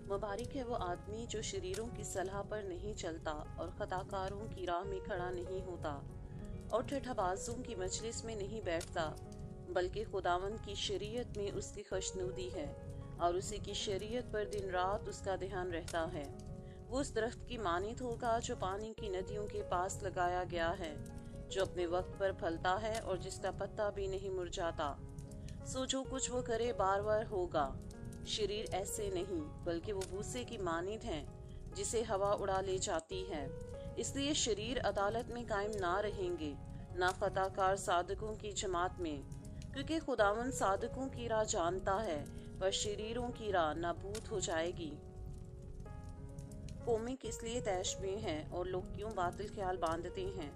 मुबारक है वो आदमी जो शरीरों की सलाह पर नहीं चलता और खताकारों की राह में खड़ा नहीं होता और ठठाबाजों की मजलिस में नहीं बैठता, बल्कि खुदावंद की शरीयत में उसकी खुशनुदी है और उसी की शरीयत पर दिन रात उसका ध्यान रहता है। वो उस दरख्त की मानित होगा जो पानी की नदियों के पास लगाया गया है, जो अपने वक्त पर फलता है और जिसका पत्ता भी नहीं मुरझाता। सो जो कुछ वो करे बार बार होगा। शरीर ऐसे नहीं, बल्कि वो भूसे की मानित हैं जिसे हवा उड़ा ले जाती है। इसलिए शरीर अदालत में कायम ना रहेंगे, ना खताकार सादकों की जमात में, क्योंकि खुदावंद सादकों की राह जानता है, पर शरीरों की राह नाबूद हो जाएगी। कौमें किस लिए तैश में हैं और लोग क्यों बातिल ख्याल बांधते हैं।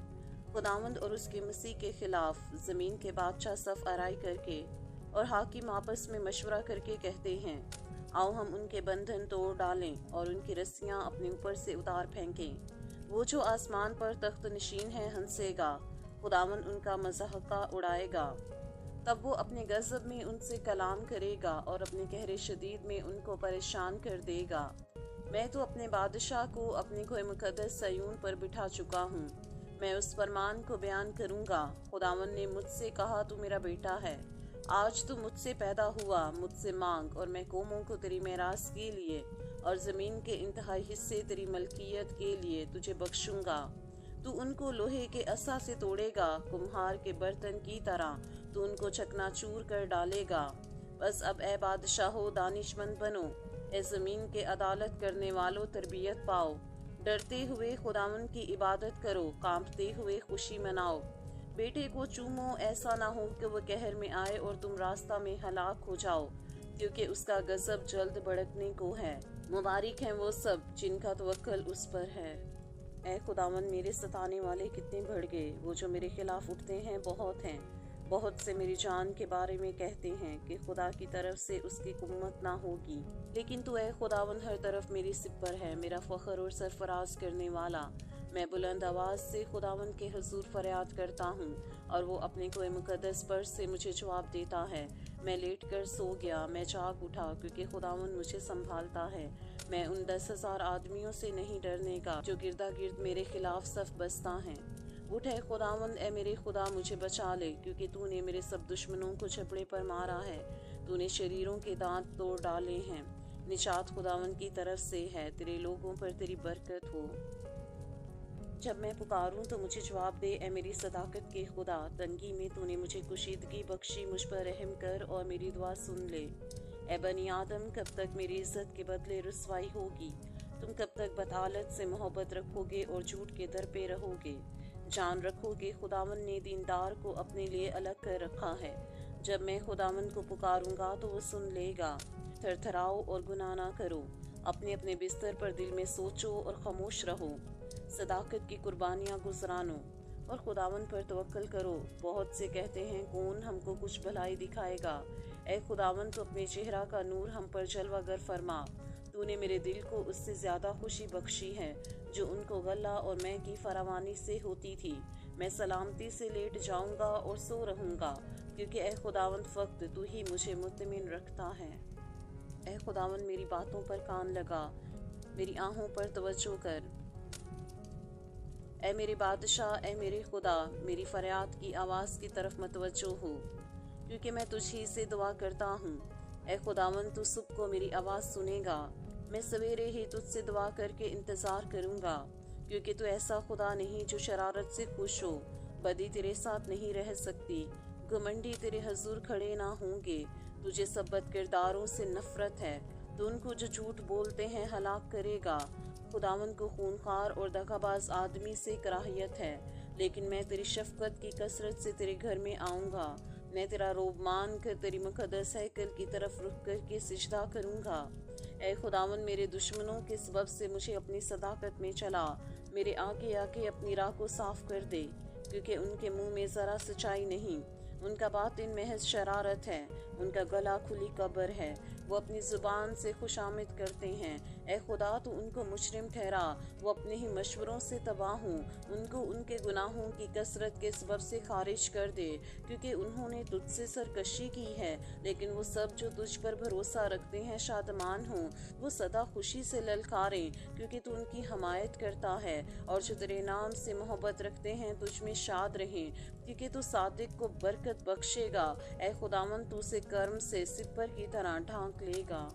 खुदावंद और उसके मसीह के खिलाफ जमीन के बादशाह सफ आराई करके और हाकिम आपस में मशवरा करके कहते हैं, आओ हम उनके बंधन तोड़ डालें और उनकी रस्सियां अपने ऊपर से उतार फेंकें। वो जो आसमान पर तख्त नशीन है हंसेगा, खुदावंद उनका मज़ाहका उड़ाएगा। तब वो अपने गज़ब में उनसे कलाम करेगा और अपने कहरे शदीद में उनको परेशान कर देगा। मैं तो अपने बादशाह को अपने कोई मुकद्दस सयून पर बिठा चुका हूँ। मैं उस फरमान को बयान करूँगा। खुदावंद ने मुझसे कहा, तू मेरा बेटा है, आज तू मुझसे पैदा हुआ, मुझसे मांग और मैं कौमों को तेरी मेरास के लिए और ज़मीन के इंतहाई हिस्से तेरी मलकियत के लिए तुझे बख्शूंगा। तू उनको लोहे के असा से तोड़ेगा, कुम्हार के बर्तन की तरह तू उनको चकनाचूर कर डालेगा। बस अब ए बादशाहो दानिशमंद बनो, ए ज़मीन के अदालत करने वालों तरबियत पाओ। डरते हुए खुदावंद की इबादत करो, कांपते हुए खुशी मनाओ। बेटे को चूमो, ऐसा ना हो कि वह कहर में आए और तुम रास्ता में हलाक हो जाओ, क्योंकि उसका गजब जल्द भड़कने को है। मुबारक हैं वो सब जिनका तवक्कल उस पर है। ऐ खुदावंद, मेरे सताने वाले कितने बढ़ गए, वो जो मेरे खिलाफ उठते हैं बहुत हैं। बहुत से मेरी जान के बारे में कहते हैं कि खुदा की तरफ से उसकी कुम्मत ना होगी। लेकिन तू ऐ खुदावंद हर तरफ मेरी सिपर है, मेरा फख्र और सरफराज करने वाला। मैं बुलंद आवाज़ से खुदावंद के हुजूर फरियाद करता हूँ और वो अपने कोई मुकद्दस पर से मुझे जवाब देता है। मैं लेट कर सो गया, मैं जाग उठा, क्योंकि खुदावंद मुझे संभालता है। मैं उन 10,000 आदमियों से नहीं डरने का जो गिरदा गिर्द मेरे खिलाफ सफ बसता हैं। उठ है खुदावंद, ए मेरे खुदा, मुझे बचा ले, क्योंकि तूने मेरे सब दुश्मनों को छपड़े पर मारा है। तूने शरीरों के दांत तोड़ डाले हैं। निजात खुदावंद की तरफ से है, तेरे लोगों पर तेरी बरकत हो। जब मैं पुकारूं तो मुझे जवाब दे, ए मेरी सदाकत के खुदा। तंगी में तूने मुझे कुशीदगी बख्शी, मुझ पर रहम कर और मेरी दुआ सुन ले। ए बनी आदम, कब तक मेरी इज्जत के बदले रुसवाई होगी। तुम कब तक बतालत से मोहब्बत रखोगे और झूठ के दर पे रहोगे। जान रखोगे खुदावंद ने दीनदार को अपने लिए अलग कर रखा है। जब मैं खुदावंद को पुकारूंगा तो वो सुन लेगा। थरथराओ और गुनाह ना करो, अपने अपने बिस्तर पर दिल में सोचो और खामोश रहो। सदाकत की कुर्बानियाँ गुजरानो और खुदावंद पर तवक्कल करो। बहुत से कहते हैं, कौन हमको कुछ भलाई दिखाएगा। ऐ खुदावंद, तो अपने चेहरा का नूर हम पर जलवागर फरमा। तूने मेरे दिल को उससे ज़्यादा खुशी बख्शी है जो उनको गल्ला और मैं की फरावानी से होती थी। मैं सलामती से लेट जाऊंगा और सो रहूंगा, क्योंकि ऐ खुदावंद, फक्त तू ही मुझे मुतमिन रखता है। ऐ खुदावंद, मेरी बातों पर कान लगा, मेरी आहों पर तवज्जो कर। ऐ मेरे बादशाह, ऐ मेरे खुदा, मेरी फरियाद की आवाज़ की तरफ मतवज्जो हो, क्योंकि मैं तुझी से दुआ करता हूँ। ऐ खुदावंद, तू सुबह को मेरी आवाज़ सुनेगा। मैं सवेरे ही तुझसे दुआ करके इंतज़ार करूँगा, क्योंकि तू ऐसा खुदा नहीं जो शरारत से खुश हो। बदी तेरे साथ नहीं रह सकती, घमंडी तेरे हजूर खड़े ना होंगे। तुझे सब बद किरदारों से नफरत है, तो उनको जो झूठ बोलते हैं हलाक करेगा। खुदावंद को खूनखार और दगाबाज आदमी से कराहियत है, लेकिन मैं तेरी शफकत की कसरत से तेरे घर में आऊँगा। मैं तेरा रोब मान कर तेरी मुकद्दस हैकल की तरफ रुख करके सिजदा करूँगा। ऐ खुदावंद, मेरे दुश्मनों के सबब से मुझे अपनी सदाकत में चला। मेरे आगे आके अपनी राह को साफ कर दे, क्योंकि उनके मुंह में ज़रा सच्चाई नहीं। उनका बातिन महज शरारत है, उनका गला खुली कब्र है। वो अपनी जुबान से खुशामिद करते हैं। اے خدا تو ان کو مجرم ٹھہرا، وہ اپنے ہی مشوروں سے تباہ ہوں، ان کو ان کے گناہوں کی کثرت کے سبب سے خارج کر دے، کیونکہ انہوں نے تجھ سے سرکشی کی ہے۔ لیکن وہ سب جو تجھ پر بھروسہ رکھتے ہیں شادمان ہوں، وہ سدا خوشی سے للکاریں، کیونکہ تو ان کی حمایت کرتا ہے، اور جو تیرے نام سے محبت رکھتے ہیں تجھ میں شاد رہیں، کیونکہ تو صادق کو برکت بخشے گا۔ اے خداوند تو اسے کرم سے سپر کی طرح ڈھانک لے گا۔